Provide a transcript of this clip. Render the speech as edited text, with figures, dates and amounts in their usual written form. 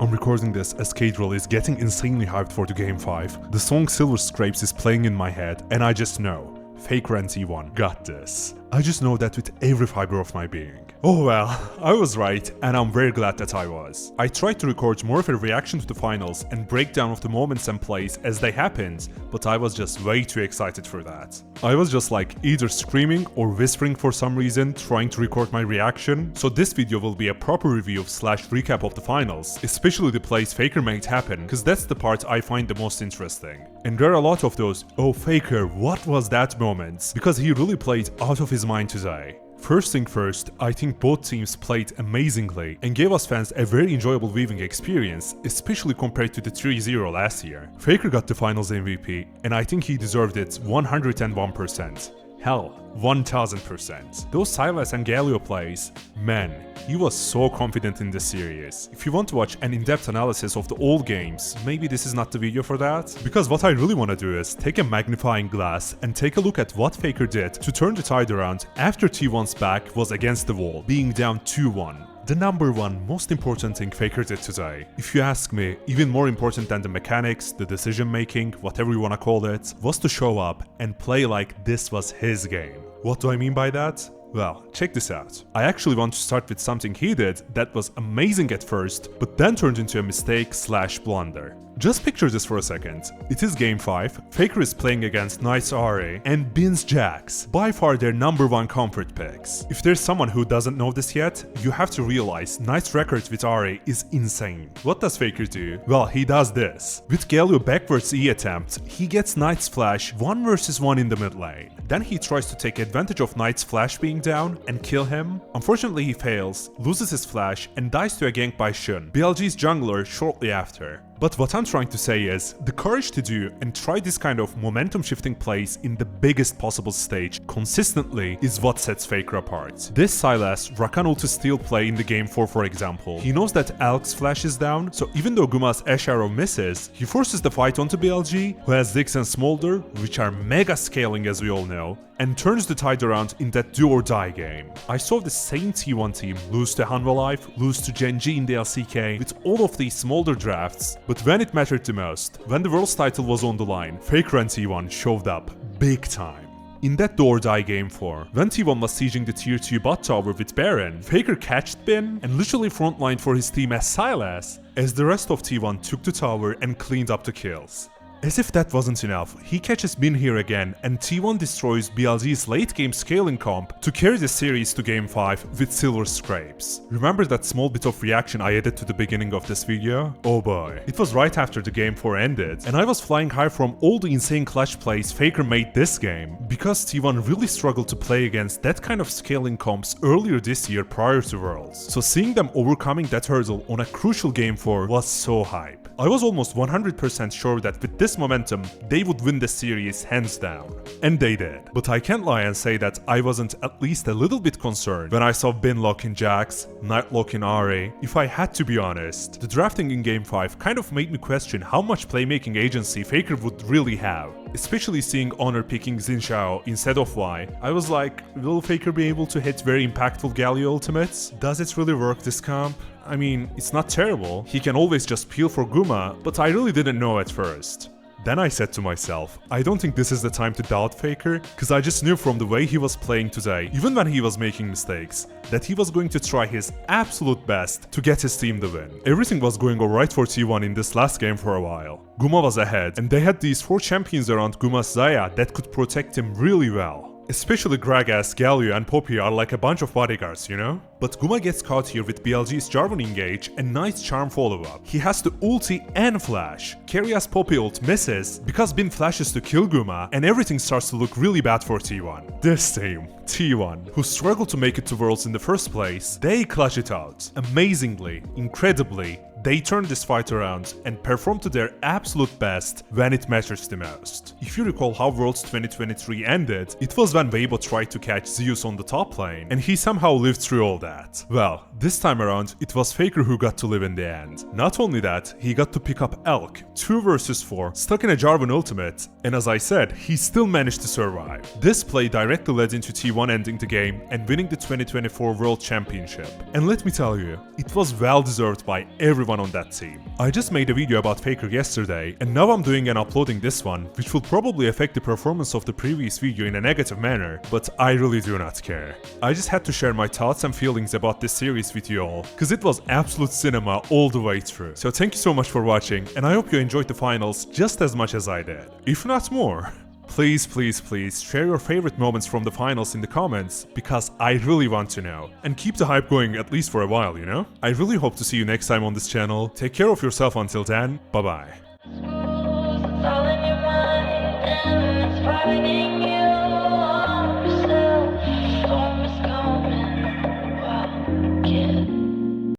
I'm recording this as Cadril is getting insanely hyped for the Game 5. The song Silver Scrapes is playing in my head, and I just know, Faker and T1 got this. I just know that with every fiber of my being. Oh well, I was right, and I'm very glad that I was. I tried to record more of a reaction to the finals and breakdown of the moments and plays as they happened, but I was just way too excited for that. I was just like either screaming or whispering for some reason, trying to record my reaction, so this video will be a proper review / recap of the finals, especially the plays Faker made happen, cause that's the part I find the most interesting. And there are a lot of those, oh Faker, what was that moments, because he really played out of his mind today. First thing first, I think both teams played amazingly and gave us fans a very enjoyable viewing experience, especially compared to the 3-0 last year. Faker got the finals MVP, and I think he deserved it 101%. Hell, 1000%. Those Sylas and Galio plays, man, he was so confident in this series. If you want to watch an in-depth analysis of the old games, maybe this is not the video for that. Because what I really want to do is take a magnifying glass and take a look at what Faker did to turn the tide around after T1's back was against the wall, being down 2-1. The number one most important thing Faker did today, if you ask me, even more important than the mechanics, the decision making, whatever you wanna call it, was to show up and play like this was his game. What do I mean by that? Well, check this out. I actually want to start with something he did that was amazing at first, but then turned into a mistake / blunder. Just picture this for a second. It is Game 5, Faker is playing against Knights RA and Bin's Jax, by far their number one comfort picks. If there's someone who doesn't know this yet, you have to realize Knights' record with RA is insane. What does Faker do? Well, he does this. With Galio backwards E attempt, he gets Knight's flash 1 versus 1 in the mid lane. Then he tries to take advantage of Knight's flash being down and kill him. Unfortunately he fails, loses his flash and dies to a gank by Shun, BLG's jungler, shortly after. But what I'm trying to say is, the courage to do and try this kind of momentum shifting plays in the biggest possible stage consistently is what sets Faker apart. This Sylas Rakan ulti steal play in the game 4 for example, he knows that Alk's flash is down, so even though Guma's Ash Arrow misses, he forces the fight onto BLG, who has Ziggs and Smolder, which are mega scaling as we all know, and turns the tide around in that do or die game. I saw the same T1 team lose to Hanwha, lose to Genji in the LCK with all of these Smolder drafts, but when it mattered the most, when the world's title was on the line, Faker and T1 showed up big time. In that do or die game 4, when T1 was sieging the tier 2 bot tower with Baron, Faker catched Bin and literally frontlined for his team as Sylas, as the rest of T1 took the tower and cleaned up the kills. As if that wasn't enough, he catches Bin here again and T1 destroys BLG's late game scaling comp to carry the series to Game 5 with Silver Scrapes. Remember that small bit of reaction I added to the beginning of this video? Oh boy. It was right after the Game 4 ended, and I was flying high from all the insane clutch plays Faker made this game, because T1 really struggled to play against that kind of scaling comps earlier this year prior to Worlds. So seeing them overcoming that hurdle on a crucial Game 4 was so hype. I was almost 100% sure that with this momentum, they would win the series hands down. And they did. But I can't lie and say that I wasn't at least a little bit concerned when I saw Bin lock in Jax, Knight lock in RA. If I had to be honest, the drafting in Game 5 kind of made me question how much playmaking agency Faker would really have. Especially seeing Honor picking Xin Zhao instead of Y. I was like, will Faker be able to hit very impactful Galio ultimates? Does it really work this comp? I mean, it's not terrible, he can always just peel for Guma, but I really didn't know at first. Then I said to myself, I don't think this is the time to doubt Faker, cause I just knew from the way he was playing today, even when he was making mistakes, that he was going to try his absolute best to get his team the win. Everything was going alright for T1 in this last game for a while. Guma was ahead, and they had these 4 champions around Guma's Xayah that could protect him really well. Especially Gragas, Galio and Poppy are like a bunch of bodyguards, you know? But Guma gets caught here with BLG's Jarvan engage and nice charm follow-up. He has to ulti and flash. Keриa's Poppy ult misses because Bin flashes to kill Guma and everything starts to look really bad for T1. This team, T1, who struggled to make it to Worlds in the first place, they clutch it out. Amazingly, incredibly, they turned this fight around and performed to their absolute best when it matters the most. If you recall how Worlds 2023 ended, it was when Weibo tried to catch Zeus on the top lane, and he somehow lived through all that. Well, This time around, it was Faker who got to live in the end. Not only that, he got to pick up Elk, 2 versus 4, stuck in a Jarvan ultimate, and as I said, he still managed to survive. This play directly led into T1 ending the game and winning the 2024 World Championship. And let me tell you, it was well deserved by everyone on that team. I just made a video about Faker yesterday, and now I'm doing and uploading this one, which will probably affect the performance of the previous video in a negative manner, but I really do not care. I just had to share my thoughts and feelings about this series with you all, cause it was absolute cinema all the way through. So thank you so much for watching, and I hope you enjoyed the finals just as much as I did, if not more. Please, please, please share your favorite moments from the finals in the comments, because I really want to know. And keep the hype going at least for a while, you know? I really hope to see you next time on this channel. Take care of yourself until then, bye bye.